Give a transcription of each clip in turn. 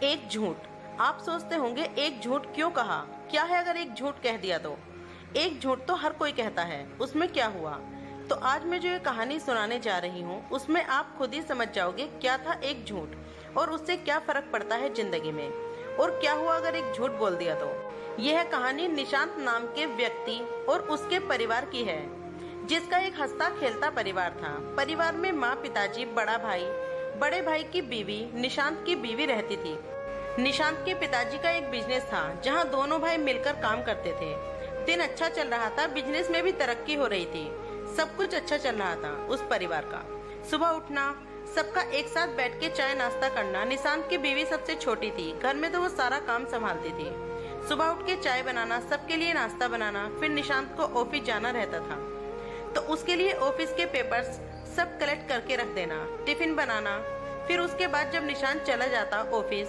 एक झूठ। आप सोचते होंगे एक झूठ क्यों कहा, क्या है अगर एक झूठ कह दिया तो। एक झूठ तो हर कोई कहता है, उसमें क्या हुआ। तो आज मैं जो ये कहानी सुनाने जा रही हूँ उसमें आप खुद ही समझ जाओगे क्या था एक झूठ और उससे क्या फर्क पड़ता है जिंदगी में, और क्या हुआ अगर एक झूठ बोल दिया तो। यह कहानी निशांत नाम के व्यक्ति और उसके परिवार की है, जिसका एक हंसता खेलता परिवार था। परिवार में माँ, पिताजी, बड़ा भाई, बड़े भाई की बीवी, निशांत की बीवी रहती थी। निशांत के पिताजी का एक बिजनेस था जहां दोनों भाई मिलकर काम करते थे। दिन अच्छा चल रहा था, बिजनेस में भी तरक्की हो रही थी, सब कुछ अच्छा चल रहा था उस परिवार का। सुबह उठना, सबका एक साथ बैठ के चाय नाश्ता करना। निशांत की बीवी सबसे छोटी थी, घर में तो वो सारा काम संभालती थी। सुबह उठ के चाय बनाना, सबके लिए नाश्ता बनाना, फिर निशांत को ऑफिस जाना रहता था तो उसके लिए ऑफिस के पेपर्स सब कलेक्ट करके रख देना, टिफिन बनाना। फिर उसके बाद जब निशांत चला जाता ऑफिस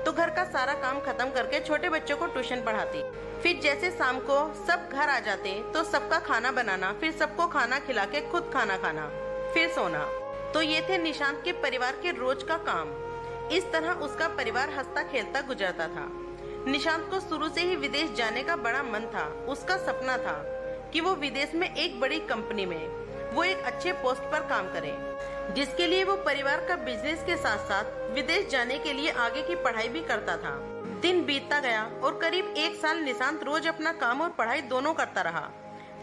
तो घर का सारा काम खत्म करके छोटे बच्चों को ट्यूशन पढ़ाती। फिर जैसे शाम को सब घर आ जाते तो सबका खाना बनाना, फिर सबको खाना खिला के खुद खाना खाना, फिर सोना। तो ये थे निशांत के परिवार के रोज का काम। इस तरह उसका परिवार हंसता खेलता गुजरता था। निशांत को शुरू से ही विदेश जाने का बड़ा मन था। उसका सपना था कि वो विदेश में एक बड़ी कंपनी में वो एक अच्छे पोस्ट पर काम करे, जिसके लिए वो परिवार का बिजनेस के साथ साथ विदेश जाने के लिए आगे की पढ़ाई भी करता था। दिन बीतता गया और करीब एक साल निशांत रोज अपना काम और पढ़ाई दोनों करता रहा।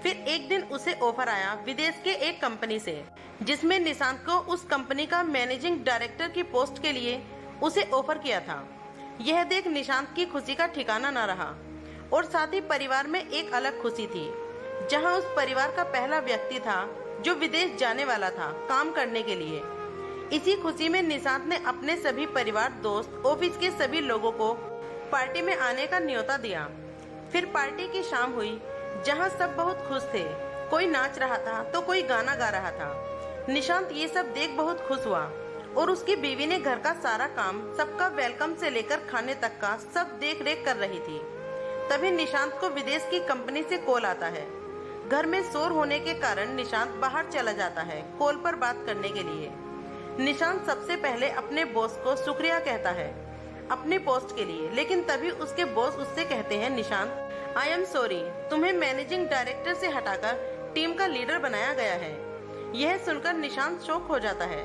फिर एक दिन उसे ऑफर आया विदेश के एक कंपनी से, जिसमें निशांत को उस कंपनी का मैनेजिंग डायरेक्टर की पोस्ट के लिए उसे ऑफर किया था। यह देख निशांत की खुशी का ठिकाना न रहा और साथ ही परिवार में एक अलग खुशी थी, जहां उस परिवार का पहला व्यक्ति था जो विदेश जाने वाला था काम करने के लिए। इसी खुशी में निशांत ने अपने सभी परिवार, दोस्त, ऑफिस के सभी लोगों को पार्टी में आने का न्योता दिया। फिर पार्टी की शाम हुई, जहां सब बहुत खुश थे। कोई नाच रहा था तो कोई गाना गा रहा था। निशांत ये सब देख बहुत खुश हुआ और उसकी बीवी ने घर का सारा काम, सबका वेलकम से लेकर खाने तक का सब देख रेख कर रही थी। तभी निशांत को विदेश की कंपनी से कॉल आता है। घर में शोर होने के कारण निशांत बाहर चला जाता है कॉल पर बात करने के लिए। निशांत सबसे पहले अपने बॉस को शुक्रिया कहता है अपने पोस्ट के लिए, लेकिन तभी उसके बॉस उससे कहते हैं, निशांत, आई एम सॉरी, तुम्हें मैनेजिंग डायरेक्टर से हटाकर टीम का लीडर बनाया गया है। यह सुनकर निशांत शॉक हो जाता है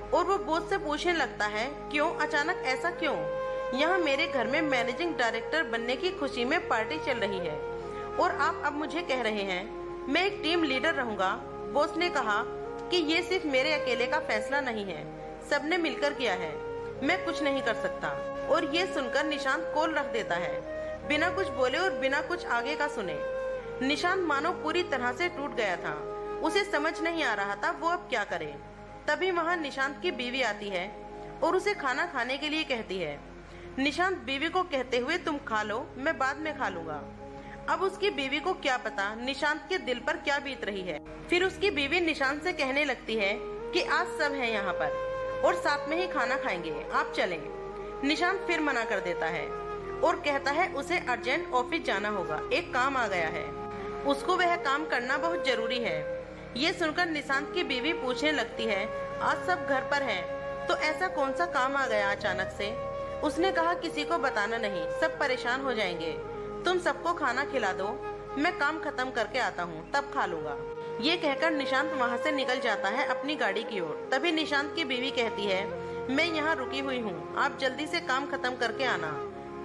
और वो बॉस से पूछने लगता है, क्यों, अचानक ऐसा क्यों? यहाँ मेरे घर में मैनेजिंग डायरेक्टर बनने की खुशी में पार्टी चल रही है और आप अब मुझे कह रहे हैं मैं एक टीम लीडर रहूंगा। बॉस ने कहा कि ये सिर्फ मेरे अकेले का फैसला नहीं है, सबने मिलकर किया है, मैं कुछ नहीं कर सकता। और ये सुनकर निशांत कॉल रख देता है, बिना कुछ बोले और बिना कुछ आगे का सुने। निशांत मानो पूरी तरह से टूट गया था, उसे समझ नहीं आ रहा था वो अब क्या करे। तभी वहाँ निशांत की बीवी आती है और उसे खाना खाने के लिए कहती है। निशांत बीवी को कहते हुए, तुम खा लो, मैं बाद में खा लूंगा। अब उसकी बीवी को क्या पता निशांत के दिल पर क्या बीत रही है। फिर उसकी बीवी निशांत से कहने लगती है कि आज सब है यहाँ पर और साथ में ही खाना खाएंगे, आप चलें। निशांत फिर मना कर देता है और कहता है उसे अर्जेंट ऑफिस जाना होगा, एक काम आ गया है, उसको वह काम करना बहुत जरूरी है। ये सुनकर निशांत की बीवी पूछने लगती है, आज सब घर पर हैं, तो ऐसा कौन सा काम आ गया अचानक से? उसने कहा किसी को बताना नहीं, सब परेशान हो जाएंगे, तुम सबको खाना खिला दो, मैं काम खत्म करके आता हूँ तब खा लूंगा। ये कहकर निशांत वहाँ से निकल जाता है अपनी गाड़ी की ओर। तभी निशांत की बीवी कहती है, मैं यहाँ रुकी हुई हूँ, आप जल्दी से काम खत्म करके आना,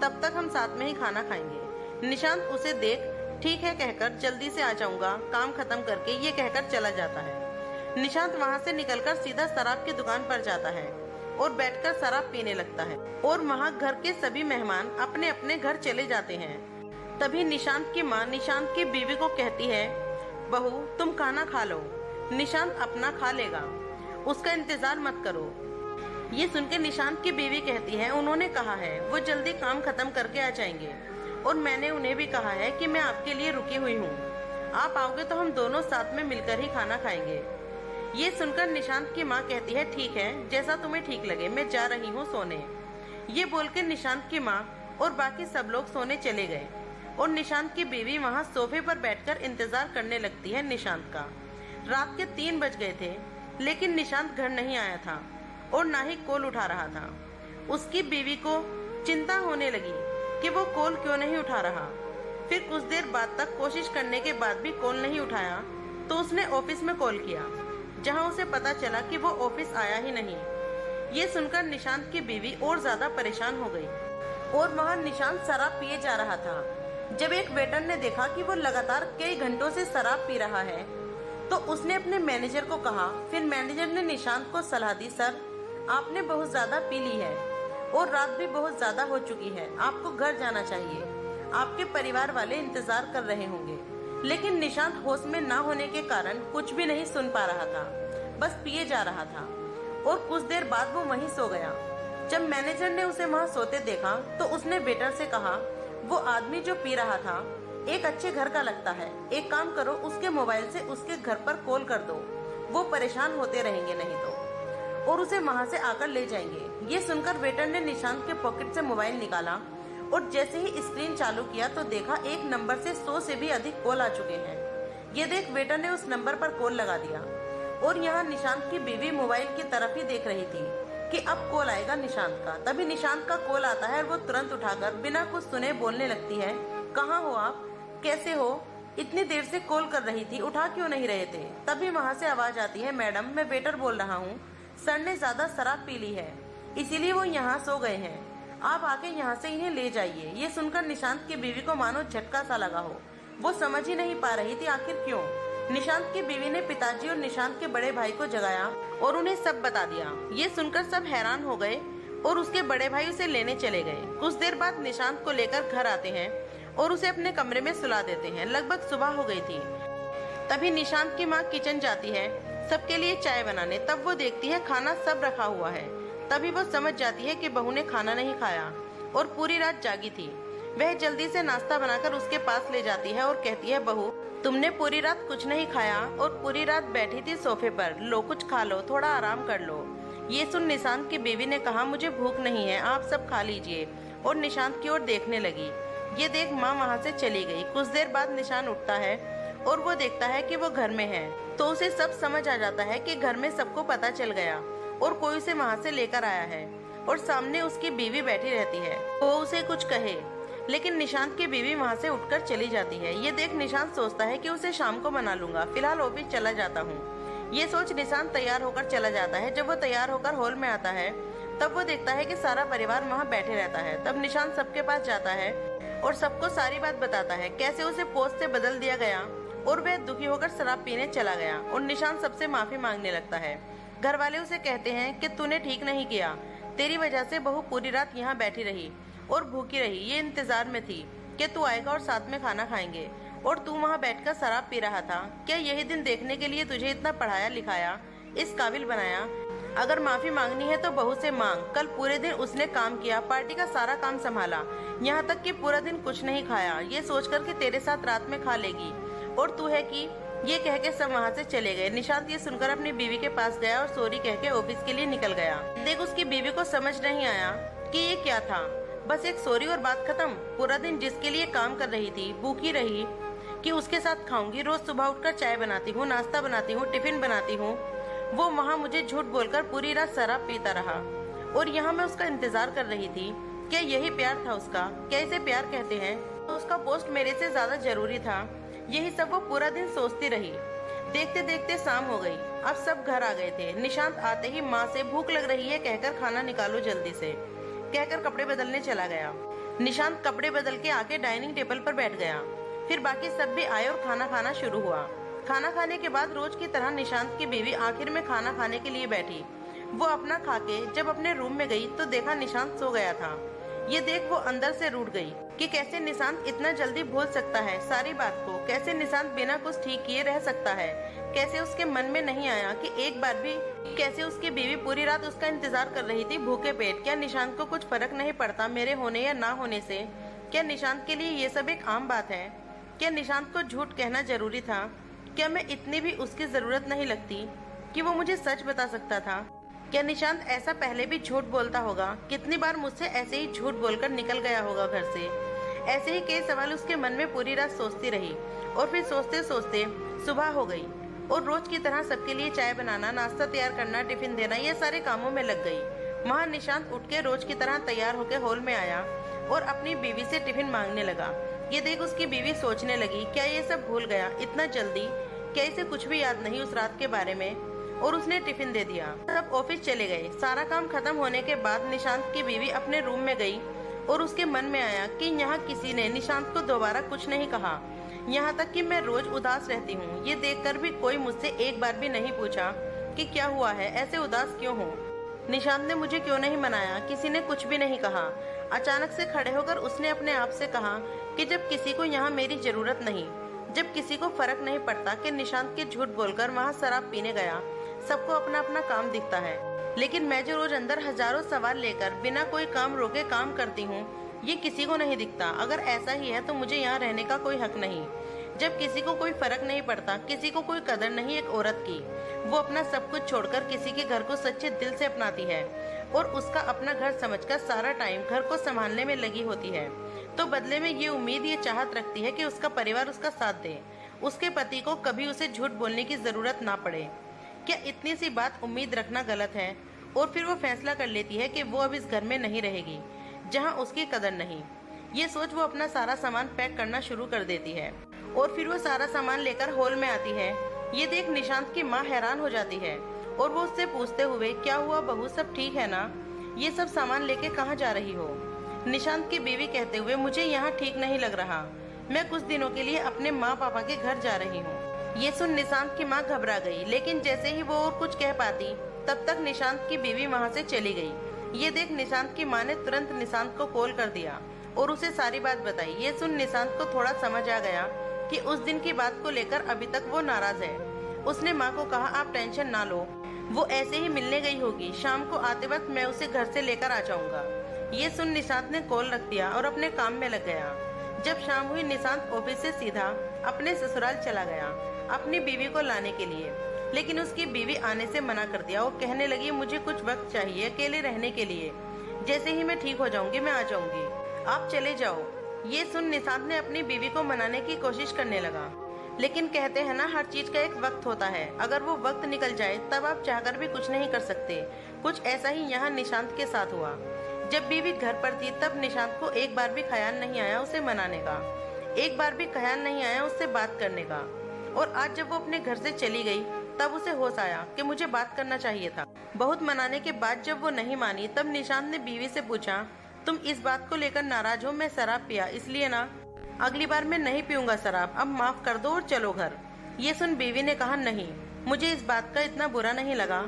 तब तक हम साथ में ही खाना खाएंगे। निशांत उसे देख ठीक है कहकर जल्दी से आ जाऊंगा काम खत्म करके, ये कहकर चला जाता है। निशांत वहाँ से निकलकर सीधा शराब की दुकान पर जाता है और बैठकर शराब पीने लगता है और वहाँ घर के सभी मेहमान अपने अपने घर चले जाते हैं। तभी निशांत की माँ निशांत की बीवी को कहती है, बहू तुम खाना खा लो, निशांत अपना खा लेगा, उसका इंतजार मत करो। ये सुनकर निशांत की बीवी कहती है, उन्होंने कहा है वो जल्दी काम खत्म करके आ जाएंगे और मैंने उन्हें भी कहा है कि मैं आपके लिए रुकी हुई हूँ, आप आओगे तो हम दोनों साथ में मिलकर ही खाना खाएंगे। ये सुनकर निशांत की माँ कहती है, ठीक है, जैसा तुम्हें ठीक लगे, मैं जा रही हूँ सोने। ये बोलकर निशांत की माँ और बाकी सब लोग सोने चले गए और निशांत की बीवी वहाँ सोफे पर बैठकर इंतजार करने लगती है निशांत का। रात के 3 बज गए थे, लेकिन निशांत घर नहीं आया था और ना ही कॉल उठा रहा था। उसकी बीवी को चिंता होने लगी कि वो कॉल क्यों नहीं उठा रहा। फिर कुछ देर बाद तक कोशिश करने के बाद भी कॉल नहीं उठाया तो उसने ऑफिस में कॉल किया, जहां उसे पता चला कि वो ऑफिस आया ही नहीं। ये सुनकर निशांत की बीवी और ज्यादा परेशान हो गई और वहाँ निशांत शराब पिए जा रहा था। जब एक वेटर ने देखा कि वो लगातार कई घंटों से शराब पी रहा है तो उसने अपने मैनेजर को कहा। फिर मैनेजर ने निशांत को सलाह दी, सर आपने बहुत ज्यादा पी ली है और रात भी बहुत ज्यादा हो चुकी है, आपको घर जाना चाहिए, आपके परिवार वाले इंतजार कर रहे होंगे। लेकिन निशांत होश में ना होने के कारण कुछ भी नहीं सुन पा रहा था, बस पिए जा रहा था और कुछ देर बाद वो वहीं सो गया। जब मैनेजर ने उसे वहाँ सोते देखा तो उसने वेटर से कहा, वो आदमी जो पी रहा था एक अच्छे घर का लगता है, एक काम करो उसके मोबाइल से उसके घर पर कॉल कर दो, वो परेशान होते रहेंगे नहीं तो, और उसे वहाँ से आकर ले जाएंगे। ये सुनकर वेटर ने निशांत के पॉकेट से मोबाइल निकाला और जैसे ही स्क्रीन चालू किया तो देखा एक नंबर से 100 से भी अधिक कॉल आ चुके हैं। ये देख वेटर ने उस नंबर पर कॉल लगा दिया और यहाँ निशांत की बीवी मोबाइल की तरफ ही देख रही थी कि अब कॉल आएगा निशांत का। तभी निशांत का कॉल आता है और वो तुरंत उठाकर बिना कुछ सुने बोलने लगती है, कहाँ हो आप, कैसे हो, इतनी देर से कॉल कर रही थी, उठा क्यों नहीं रहे थे। तभी वहाँ से आवाज आती है, मैडम मैं वेटर बोल रहा हूँ, सर ने ज्यादा शराब पी ली है इसीलिए वो यहाँ सो गए हैं, आप आके यहाँ से इन्हें ले जाइए। ये सुनकर निशांत की बीवी को मानो झटका सा लगा हो, वो समझ ही नहीं पा रही थी आखिर क्यों। निशांत की बीवी ने पिताजी और निशांत के बड़े भाई को जगाया और उन्हें सब बता दिया। ये सुनकर सब हैरान हो गए और उसके बड़े भाई उसे लेने चले गए। कुछ देर बाद निशांत को लेकर घर आते हैं और उसे अपने कमरे में सुला देते हैं। लगभग सुबह हो गई थी। तभी निशांत की माँ किचन जाती है सबके लिए चाय बनाने। तब वो देखती है खाना सब रखा हुआ है। तभी वो समझ जाती है कि बहू ने खाना नहीं खाया और पूरी रात जागी थी। वह जल्दी से नाश्ता बनाकर उसके पास ले जाती है और कहती है, बहू तुमने पूरी रात कुछ नहीं खाया और पूरी रात बैठी थी सोफे पर, लो कुछ खा लो, थोड़ा आराम कर लो। ये सुन निशांत की बीवी ने कहा, मुझे भूख नहीं है, आप सब खा लीजिए, और निशांत की ओर देखने लगी। ये देख माँ वहाँ से चली गई। कुछ देर बाद निशांत उठता है और वो देखता है कि वो घर में है तो उसे सब समझ आ जाता है कि घर में सबको पता चल गया और कोई उसे वहाँ से लेकर आया है और सामने उसकी बीवी बैठी रहती है। वो उसे कुछ कहे लेकिन निशांत की बीवी वहाँ से उठकर चली जाती है। ये देख निशांत सोचता है कि उसे शाम को मना लूंगा, फिलहाल ऑफिस चला जाता हूँ। ये सोच निशांत तैयार होकर चला जाता है। जब वो तैयार होकर हॉल में आता है तब वो देखता है कि सारा परिवार वहाँ बैठे रहता है। तब निशांत सबके पास जाता है और सबको सारी बात बताता है, कैसे उसे पोस्ट से बदल दिया गया और वह दुखी होकर शराब पीने चला गया। और निशांत सबसे माफी मांगने लगता है। घर वाले उसे कहते हैं कि तूने ठीक नहीं किया, तेरी वजह से बहू पूरी रात यहाँ बैठी रही और भूखी रही, ये इंतजार में थी कि तू आएगा और साथ में खाना खाएंगे और तू वहाँ बैठकर शराब पी रहा था। क्या यही दिन देखने के लिए तुझे इतना पढ़ाया लिखाया, इस काबिल बनाया? अगर माफी मांगनी है तो बहू से मांग। कल पूरे दिन उसने काम किया, पार्टी का सारा काम संभाला, यहाँ तक कि पूरा दिन कुछ नहीं खाया, ये सोचकर कि तेरे साथ रात में खा लेगी, और तू है कि ये कह के सब वहाँ से चले गए। निशांत ये सुनकर अपनी बीवी के पास गया और सॉरी कह के ऑफिस के लिए निकल गया। देख उसकी बीवी को समझ नहीं आया कि ये क्या था, बस एक सॉरी और बात खत्म। पूरा दिन जिसके लिए काम कर रही थी, भूखी रही कि उसके साथ खाऊंगी, रोज सुबह उठकर चाय बनाती हूँ, नाश्ता बनाती हूँ, टिफिन बनाती हूँ, वो वहाँ मुझे झूठ बोलकर पूरी रात शराब पीता रहा और यहाँ मैं उसका इंतजार कर रही थी। क्या यही प्यार था उसका? क्या इसे प्यार कहते हैं? तो उसका पोस्ट मेरे से ज्यादा जरूरी था। यही सब वो पूरा दिन सोचती रही। देखते देखते शाम हो गई। अब सब घर आ गए थे। निशांत आते ही माँ से भूख लग रही है कहकर खाना निकालो जल्दी से कहकर कपड़े बदलने चला गया। निशांत कपड़े बदल के आके डाइनिंग टेबल पर बैठ गया। फिर बाकी सब भी आए और खाना खाना शुरू हुआ। खाना खाने के बाद रोज की तरह निशांत की बीवी आखिर में खाना खाने के लिए बैठी। वो अपना खा के जब अपने रूम में गई तो देखा निशांत सो गया था। ये देख वो अंदर से रूठ गई कि कैसे निशांत इतना जल्दी भूल सकता है सारी बात को, कैसे निशांत बिना कुछ ठीक किए रह सकता है, कैसे उसके मन में नहीं आया कि एक बार भी, कैसे उसकी बीवी पूरी रात उसका इंतजार कर रही थी भूखे पेट। क्या निशांत को कुछ फर्क नहीं पड़ता मेरे होने या ना होने से? क्या निशांत के लिए ये सब एक आम बात है? क्या निशांत को झूठ कहना जरूरी था? क्या मैं इतनी भी उसकी जरूरत नहीं लगती कि वो मुझे सच बता सकता था? क्या निशांत ऐसा पहले भी झूठ बोलता होगा? कितनी बार मुझसे ऐसे ही झूठ बोलकर निकल गया होगा घर से? ऐसे ही कई सवाल उसके मन में पूरी रात सोचती रही और फिर सोचते सोचते सुबह हो गई और रोज की तरह सबके लिए चाय बनाना, नाश्ता तैयार करना, टिफिन देना, ये सारे कामों में लग गई। वहाँ निशांत उठ के रोज की तरह तैयार होकर हॉल में आया और अपनी बीवी से टिफिन मांगने लगा। ये देख उसकी बीवी सोचने लगी, क्या ये सब भूल गया इतना जल्दी? क्या इसे कुछ भी याद नहीं उस रात के बारे में? और उसने टिफिन दे दिया। सब ऑफिस चले गए। सारा काम खत्म होने के बाद निशांत की बीवी अपने रूम में गई और उसके मन में आया कि यहाँ किसी ने निशांत को दोबारा कुछ नहीं कहा। यहाँ तक कि मैं रोज उदास रहती हूँ, ये देखकर भी कोई मुझसे एक बार भी नहीं पूछा कि क्या हुआ है, ऐसे उदास क्यों हो? निशांत ने मुझे क्यों नहीं मनाया? किसी ने कुछ भी नहीं कहा। अचानक से खड़े होकर उसने अपने आप से कहा कि जब किसी को यहाँ मेरी जरूरत नहीं, जब किसी को फर्क नहीं पड़ता कि निशांत के झूठ बोलकर वहाँ शराब पीने गया, सबको अपना अपना काम दिखता है, लेकिन मैं जो रोज अंदर हजारों सवाल लेकर बिना कोई काम रोके काम करती हूँ, ये किसी को नहीं दिखता। अगर ऐसा ही है तो मुझे यहाँ रहने का कोई हक नहीं। जब किसी को कोई फर्क नहीं पड़ता, किसी को कोई कदर नहीं एक औरत की, वो अपना सब कुछ छोड़कर किसी के घर को सच्चे दिल से अपनाती है और उसका अपना घर समझकर सारा टाइम घर को संभालने में लगी होती है, तो बदले में ये उम्मीद, ये चाहत रखती है कि उसका परिवार उसका साथ दे, उसके पति को कभी उसे झूठ बोलने की जरूरत ना पड़े। क्या इतनी सी बात उम्मीद रखना गलत है? और फिर वो फैसला कर लेती है कि वो अब इस घर में नहीं रहेगी जहाँ उसकी कदर नहीं। ये सोच वो अपना सारा सामान पैक करना शुरू कर देती है और फिर वो सारा सामान लेकर हॉल में आती है। ये देख निशांत की माँ हैरान हो जाती है और वो उससे पूछते हुए, क्या हुआ बहू, सब ठीक है ना? ये सब सामान लेके कहाँ जा रही हो? निशांत की बीवी कहते हुए, मुझे यहाँ ठीक नहीं लग रहा, मैं कुछ दिनों के लिए अपने माँ पापा के घर जा रही हूँ। ये सुन निशांत की माँ घबरा गई, लेकिन जैसे ही वो और कुछ कह पाती तब तक निशांत की बीवी वहाँ से चली गई। ये देख निशांत की माँ ने तुरंत निशांत को कॉल कर दिया और उसे सारी बात बताई। ये सुन निशांत को थोड़ा समझ आ गया कि उस दिन की बात को लेकर अभी तक वो नाराज है। उसने माँ को कहा, आप टेंशन ना लो, वो ऐसे ही मिलने गई होगी, शाम को आते वक्त मैं उसे घर से लेकर आ जाऊंगा। ये सुन निशांत ने कॉल रख दिया और अपने काम में लग गया। जब शाम हुई, निशांत ऑफिस से सीधा अपने ससुराल चला गया अपनी बीवी को लाने के लिए, लेकिन उसकी बीवी आने से मना कर दिया। वो कहने लगी, मुझे कुछ वक्त चाहिए अकेले रहने के लिए, जैसे ही मैं ठीक हो जाऊंगी मैं आ जाऊंगी, आप चले जाओ। ये सुन निशांत ने अपनी बीवी को मनाने की कोशिश करने लगा, लेकिन कहते हैं ना, हर चीज का एक वक्त होता है, अगर वो वक्त निकल जाए तब आप चाहकर भी कुछ नहीं कर सकते। कुछ ऐसा ही यहाँ निशांत के साथ हुआ। जब बीवी घर पर थी तब निशांत को एक बार भी ख्याल नहीं आया उसे मनाने का, एक बार भी ख्याल नहीं आया उससे बात करने का। और आज जब वो अपने घर से चली गई तब उसे होश आया कि मुझे बात करना चाहिए था। बहुत मनाने के बाद जब वो नहीं मानी तब निशांत ने बीवी से पूछा, तुम इस बात को लेकर नाराज हो? मैं शराब पिया इसलिए ना? अगली बार मैं नहीं पीऊंगा शराब, अब माफ कर दो और चलो घर। ये सुन बीवी ने कहा, नहीं, मुझे इस बात का इतना बुरा नहीं लगा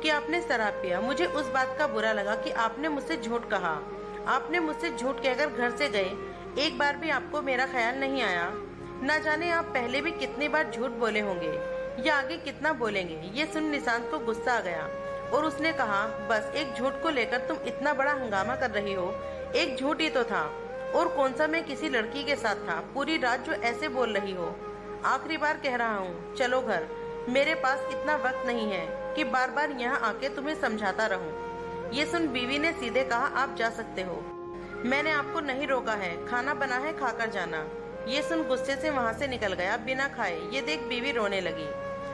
कि आपने शराब पिया, मुझे उस बात का बुरा लगा कि आपने मुझसे झूठ कहा। आपने मुझसे झूठ कहकर घर से गए, एक बार भी आपको मेरा ख्याल नहीं आया। न जाने आप पहले भी कितनी बार झूठ बोले होंगे या आगे कितना बोलेंगे। ये सुन निशांत को गुस्सा आ गया और उसने कहा, बस एक झूठ को लेकर तुम इतना बड़ा हंगामा कर रही हो? एक झूठ ही तो था, और कौन सा मैं किसी लड़की के साथ था पूरी रात जो ऐसे बोल रही हो? आखिरी बार कह रहा हूँ, चलो घर, मेरे पास इतना वक्त नहीं है कि बार बार यहाँ आके तुम्हें समझाता रहूं। ये सुन बीवी ने सीधे कहा, आप जा सकते हो, मैंने आपको नहीं रोका है, खाना बना है खाकर जाना। ये सुन गुस्से से वहाँ से निकल गया बिना खाए। ये देख बीवी रोने लगी।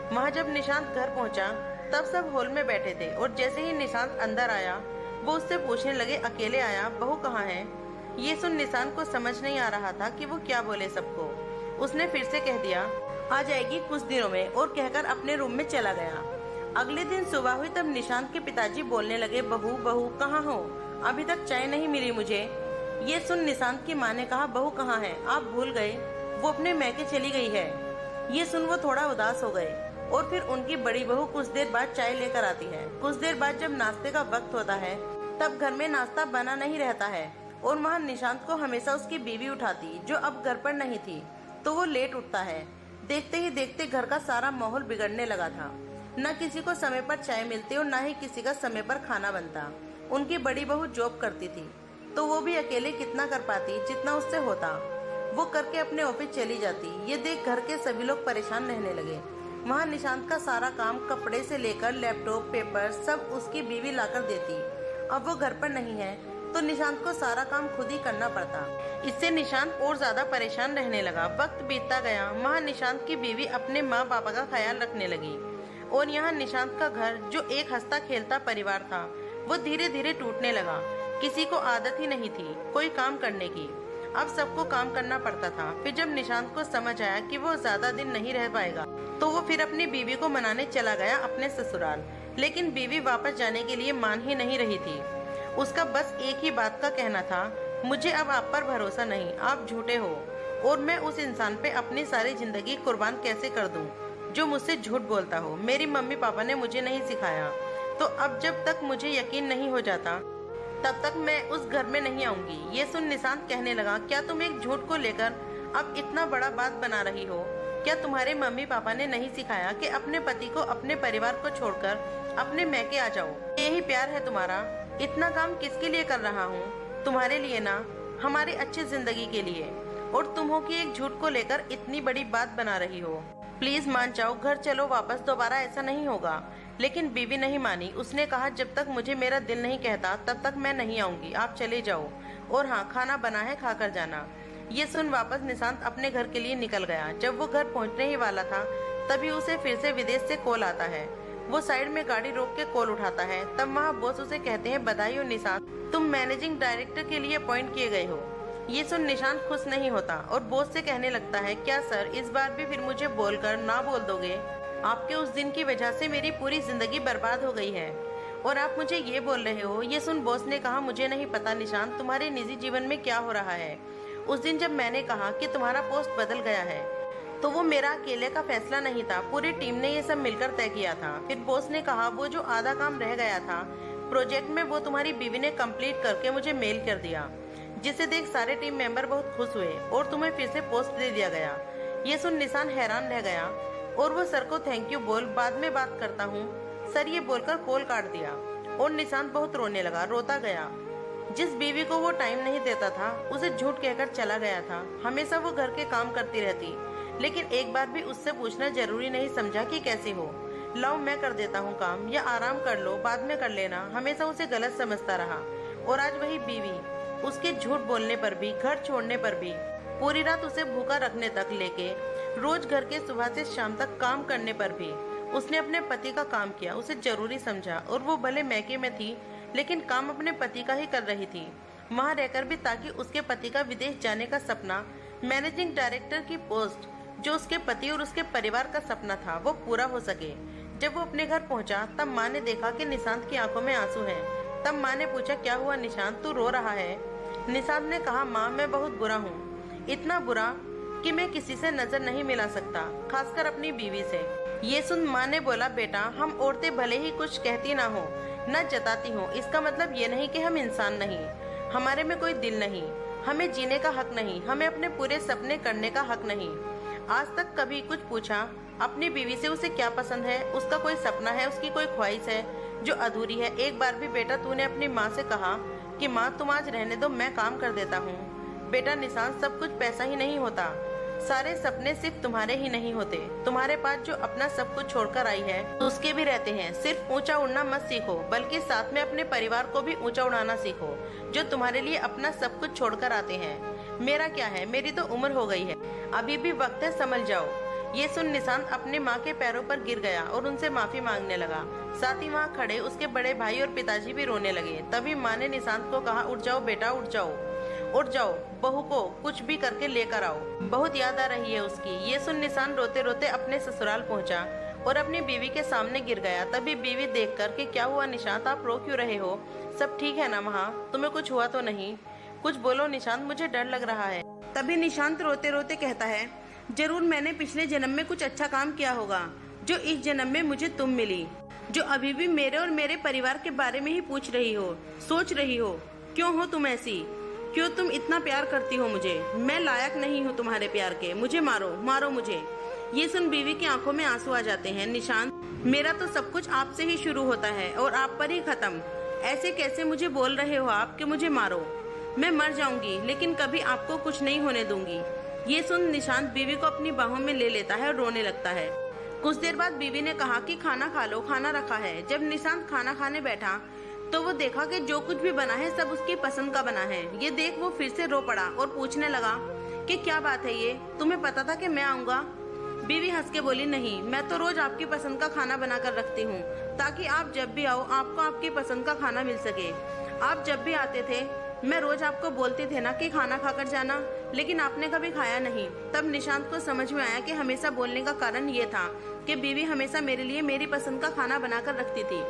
वहाँ जब निशांत घर पहुँचा तब सब हॉल में बैठे थे और जैसे ही निशांत अंदर आया वो उससे पूछने लगे, अकेले आया, बहू कहाँ है? ये सुन निशांत को समझ नहीं आ रहा था कि वो क्या बोले सबको। उसने फिर से कह दिया, आ जाएगी कुछ दिनों में, और कहकर अपने रूम में चला गया। अगले दिन सुबह हुई तब निशांत के पिताजी बोलने लगे, बहू बहू कहाँ हो? अभी तक चाय नहीं मिली मुझे। ये सुन निशांत की माँ ने कहा, बहू कहाँ है? आप भूल गए, वो अपने मैके चली गई है। ये सुन वो थोड़ा उदास हो गए और फिर उनकी बड़ी बहू कुछ देर बाद चाय लेकर आती है। कुछ देर बाद जब नाश्ते का वक्त होता है तब घर में नाश्ता बना नहीं रहता है और वहाँ निशांत को हमेशा उसकी बीवी उठाती, जो अब घर पर नहीं थी, तो वो लेट उठता है। देखते ही देखते घर का सारा माहौल बिगड़ने लगा था। न किसी को समय पर चाय मिलती और न ही किसी का समय पर खाना बनता। उनकी बड़ी बहू जॉब करती थी तो वो भी अकेले कितना कर पाती जितना उससे होता। वो करके अपने ऑफिस चली जाती। ये देख घर के सभी लोग परेशान रहने लगे। वहाँ निशांत का सारा काम, कपड़े से लेकर लैपटॉप, पेपर, सब उसकी बीवी लाकर देती। अब वो घर पर नहीं है तो निशांत को सारा काम खुद ही करना पड़ता। इससे निशांत और ज्यादा परेशान रहने लगा। वक्त बीतता गया। वहाँ निशांत की बीवी अपने माँ पापा का ख्याल रखने लगी और यहाँ निशांत का घर, जो एक हंसता खेलता परिवार था, वो धीरे धीरे टूटने लगा। किसी को आदत ही नहीं थी कोई काम करने की, अब सबको काम करना पड़ता था। फिर जब निशांत को समझ आया कि वो ज्यादा दिन नहीं रह पाएगा, तो वो फिर अपनी बीवी को मनाने चला गया अपने ससुराल। लेकिन बीवी वापस जाने के लिए मान ही नहीं रही थी। उसका बस एक ही बात का कहना था, मुझे अब आप पर भरोसा नहीं, आप झूठे हो और मैं उस इंसान पे अपनी सारी जिंदगी कुर्बान कैसे कर दूं जो मुझसे झूठ बोलता हो। मेरी मम्मी पापा ने मुझे नहीं सिखाया, तो अब जब तक मुझे यकीन नहीं हो जाता तब तक मैं उस घर में नहीं आऊंगी। ये सुन निशांत कहने लगा, क्या तुम एक झूठ को लेकर अब इतना बड़ा बात बना रही हो? क्या तुम्हारे मम्मी पापा ने नहीं सिखाया कि अपने पति को अपने परिवार को छोड़कर अपने मैके आ जाओ? यही प्यार है तुम्हारा? इतना काम किसके लिए कर रहा हूँ? तुम्हारे लिए ना, हमारी अच्छी जिंदगी के लिए। और तुम हो कि एक झूठ को लेकर इतनी बड़ी बात बना रही हो। प्लीज मान जाओ, घर चलो वापस, दोबारा ऐसा नहीं होगा। लेकिन बीवी नहीं मानी। उसने कहा, जब तक मुझे मेरा दिल नहीं कहता तब तक मैं नहीं आऊंगी, आप चले जाओ। और हाँ, खाना बना है, खा कर जाना। ये सुन वापस निशांत अपने घर के लिए निकल गया। जब वो घर पहुंचने ही वाला था तभी उसे फिर से विदेश से कॉल आता है। वो साइड में गाड़ी रोक के कॉल उठाता है। तब वहाँ बॉस उसे कहते हैं, बधाई हो निशांत, तुम मैनेजिंग डायरेक्टर के लिए अपॉइंट किए गए हो। ये सुन निशांत खुश नहीं होता और बॉस से कहने लगता है, क्या सर इस बार भी फिर मुझे बोलकर ना बोल दोगे? आपके उस दिन की वजह से मेरी पूरी जिंदगी बर्बाद हो गई है और आप मुझे ये बोल रहे हो। ये सुन बॉस ने कहा, मुझे नहीं पता निशांत तुम्हारे निजी जीवन में क्या हो रहा है। उस दिन जब मैंने कहा कि तुम्हारा पोस्ट बदल गया है तो वो मेरा अकेले का फैसला नहीं था, पूरी टीम ने ये सब मिलकर तय किया था। फिर बॉस ने कहा, वो जो आधा काम रह गया था प्रोजेक्ट में, वो तुम्हारी बीवी ने कंप्लीट करके मुझे मेल कर दिया, जिसे देख सारे टीम मेंबर बहुत खुश हुए और तुम्हें फिर से पोस्ट दे दिया गया। ये सुन निशांत हैरान रह गया और वो सर को थैंक यू बोल, बाद में बात करता हूँ सर, ये बोलकर कॉल काट दिया। और निशांत बहुत रोने लगा, रोता गया। जिस बीवी को वो टाइम नहीं देता था उसे झूठ कहकर चला गया था। हमेशा वो घर के काम करती रहती, लेकिन एक बार भी उससे पूछना जरूरी नहीं समझा कि कैसे हो। लाओ मैं कर देता हूँ काम, या आराम कर लो, बाद में कर लेना। हमेशा उसे गलत समझता रहा। और आज वही बीवी उसके झूठ बोलने पर भी, घर छोड़ने पर भी, पूरी रात उसे भूखा रखने तक लेके रोज घर के सुबह से शाम तक काम करने पर भी उसने अपने पति का काम किया, उसे जरूरी समझा। और वो भले मैके में थी लेकिन काम अपने पति का ही कर रही थी, वहाँ रहकर भी, ताकि उसके पति का विदेश जाने का सपना, मैनेजिंग डायरेक्टर की पोस्ट, जो उसके पति और उसके परिवार का सपना था, वो पूरा हो सके। जब वो अपने घर पहुंचा तब माँ ने देखा कि निशांत की आंखों में आंसू हैं। तब माँ ने पूछा, क्या हुआ निशांत, तू रो रहा है? निशांत ने कहा, माँ मैं बहुत बुरा हूँ, इतना बुरा कि मैं किसी से नजर नहीं मिला सकता, खासकर अपनी बीवी से। ये सुन माँ ने बोला, बेटा हम औरतें भले ही कुछ कहती ना हो, न जताती हो, इसका मतलब ये नहीं कि हम इंसान नहीं, हमारे में कोई दिल नहीं, हमें जीने का हक नहीं, हमें अपने पूरे सपने करने का हक नहीं। आज तक कभी कुछ पूछा अपनी बीवी से, उसे क्या पसंद है, उसका कोई सपना है, उसकी कोई ख्वाहिश है जो अधूरी है? एक बार भी बेटा तूने अपनी माँ से कहा कि माँ तुम आज रहने दो, मैं काम कर देता हूँ? बेटा निशांत, सब कुछ पैसा ही नहीं होता, सारे सपने सिर्फ तुम्हारे ही नहीं होते। तुम्हारे पास जो अपना सब कुछ छोड़कर आई है उसके भी रहते हैं। सिर्फ ऊंचा उड़ना मत सीखो, बल्कि साथ में अपने परिवार को भी ऊंचा उड़ाना सीखो, जो तुम्हारे लिए अपना सब कुछ छोड़कर आते हैं। मेरा क्या है, मेरी तो उम्र हो गई है, अभी भी वक्त है, समझ जाओ। ये सुन निशांत अपने माँ के पैरों पर गिर गया और उनसे माफी मांगने लगा। साथ ही वहाँ खड़े उसके बड़े भाई और पिताजी भी रोने लगे। तभी माँ ने निशांत को कहा, उठ जाओ बेटा, उठ जाओ, उठ जाओ, बहू को कुछ भी करके लेकर आओ, बहुत याद आ रही है उसकी। ये सुन निशांत रोते रोते अपने ससुराल पहुंचा और अपनी बीवी के सामने गिर गया। तभी बीवी देख कर के, क्या हुआ निशांत, आप रो क्यों रहे हो, सब ठीक है ना वहाँ, तुम्हें कुछ हुआ तो नहीं? कुछ बोलो निशांत, मुझे डर लग रहा है। तभी निशांत रोते रोते कहता है, जरूर मैंने पिछले जन्म में कुछ अच्छा काम किया होगा, जो इस जन्म में मुझे तुम मिली, जो अभी भी मेरे और मेरे परिवार के बारे में ही पूछ रही हो, सोच रही हो। क्यों हो तुम ऐसी, क्यों तुम इतना प्यार करती हो मुझे? मैं लायक नहीं हूँ तुम्हारे प्यार के, मुझे मारो, मारो मुझे। ये सुन बीवी की आंखों में आंसू आ जाते हैं। निशांत, मेरा तो सब कुछ आपसे ही शुरू होता है और आप पर ही खत्म। ऐसे कैसे मुझे बोल रहे हो आप कि मुझे मारो? मैं मर जाऊंगी लेकिन कभी आपको कुछ नहीं होने दूंगी। ये सुन निशांत बीवी को अपनी बाहों में ले लेता है और रोने लगता है। कुछ देर बाद बीवी ने कहा कि खाना खा लो, खाना रखा है। जब निशांत खाना खाने बैठा तो वो देखा कि जो कुछ भी बना है सब उसकी पसंद का बना है। ये देख वो फिर से रो पड़ा और पूछने लगा कि क्या बात है ये, तुम्हें पता था कि मैं आऊंगा? बीवी हंस के बोली, नहीं, मैं तो रोज आपकी पसंद का खाना बना कर रखती हूँ ताकि आप जब भी आओ आपको आपकी पसंद का खाना मिल सके। आप जब भी आते थे मैं रोज आपको बोलते थे ना कि खाना खाकर जाना, लेकिन आपने कभी खाया नहीं। तब निशांत को समझ में आया कि हमेशा बोलने का कारण ये था कि बीवी हमेशा मेरे लिए मेरी पसंद का खाना बनाकर रखती थी।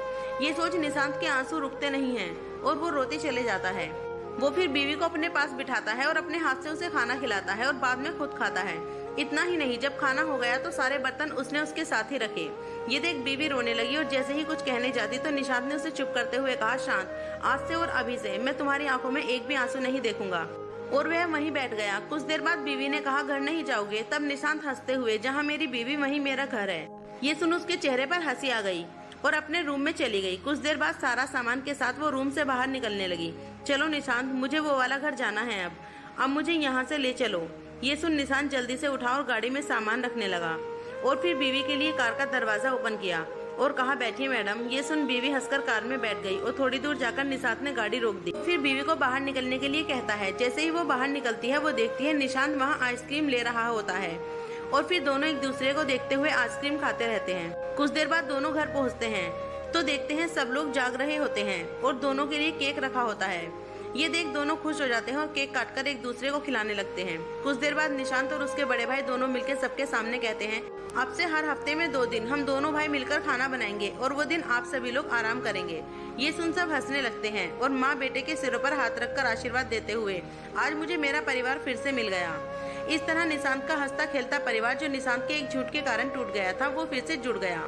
ये सोच निशांत के आंसू रुकते नहीं हैं और वो रोते चले जाता है। वो फिर बीवी को अपने पास बिठाता है और अपने हाथ से उसे खाना खिलाता है और बाद में खुद खाता है। इतना ही नहीं, जब खाना हो गया तो सारे बर्तन उसने उसके साथ ही रखे। ये देख बीवी रोने लगी और जैसे ही कुछ कहने जाती तो निशांत ने उसे चुप करते हुए कहा, शांत, आज से और अभी से मैं तुम्हारी आंखों में एक भी आंसू नहीं देखूंगा। और वह वहीं बैठ गया। कुछ देर बाद बीवी ने कहा, घर नहीं जाओगे? तब निशांत हंसते हुए, जहाँ मेरी बीवी वहीं मेरा घर है। ये सुन उसके चेहरे पर हंसी आ गई और अपने रूम में चली गई। कुछ देर बाद सारा सामान के साथ वो रूम से बाहर निकलने लगी। चलो निशांत, मुझे वो वाला घर जाना है। अब मुझे यहाँ से ले चलो। ये सुन निशांत जल्दी से उठा और गाड़ी में सामान रखने लगा और फिर बीवी के लिए कार का दरवाजा ओपन किया और कहा, बैठिए मैडम। ये सुन बीवी हंसकर कार में बैठ गई और थोड़ी दूर जाकर निशांत ने गाड़ी रोक दी। फिर बीवी को बाहर निकलने के लिए कहता है। जैसे ही वो बाहर निकलती है वो देखती है निशांत वहाँ आइसक्रीम ले रहा होता है और फिर दोनों एक दूसरे को देखते हुए आइसक्रीम खाते रहते हैं। कुछ देर बाद दोनों घर पहुँचते हैं तो देखते हैं सब लोग जाग रहे होते हैं और दोनों के लिए केक रखा होता है। ये देख दोनों खुश हो जाते हैं और केक काटकर एक दूसरे को खिलाने लगते हैं। कुछ देर बाद निशांत और उसके बड़े भाई दोनों मिलकर सबके सामने कहते हैं, अब से हर हफ्ते में 2 दिन हम दोनों भाई मिलकर खाना बनाएंगे और वो दिन आप सभी लोग आराम करेंगे। ये सुन सब हंसने लगते हैं और माँ बेटे के सिरों पर हाथ रखकर आशीर्वाद देते हुए, आज मुझे मेरा परिवार फिर से मिल गया। इस तरह निशांत का हंसता खेलता परिवार, जो निशांत के एक झूठ के कारण टूट गया था, वो फिर से जुड़ गया।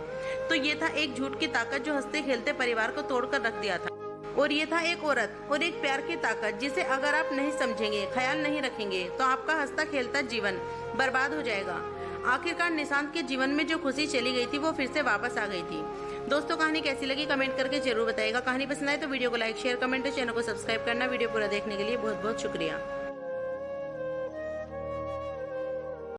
तो ये था एक झूठ की ताकत जो हंसते खेलते परिवार को तोड़कर रख दिया था। और ये था एक औरत और एक प्यार की ताकत, जिसे अगर आप नहीं समझेंगे, ख्याल नहीं रखेंगे तो आपका हंसता खेलता जीवन बर्बाद हो जाएगा। आखिरकार निशांत के जीवन में जो खुशी चली गई थी वो फिर से वापस आ गई थी। दोस्तों, कहानी कैसी लगी कमेंट करके जरूर बताइएगा। कहानी पसंद आए तो वीडियो को लाइक, शेयर, कमेंट और चैनल को सब्सक्राइब करना। वीडियो पूरा देखने के लिए बहुत बहुत शुक्रिया।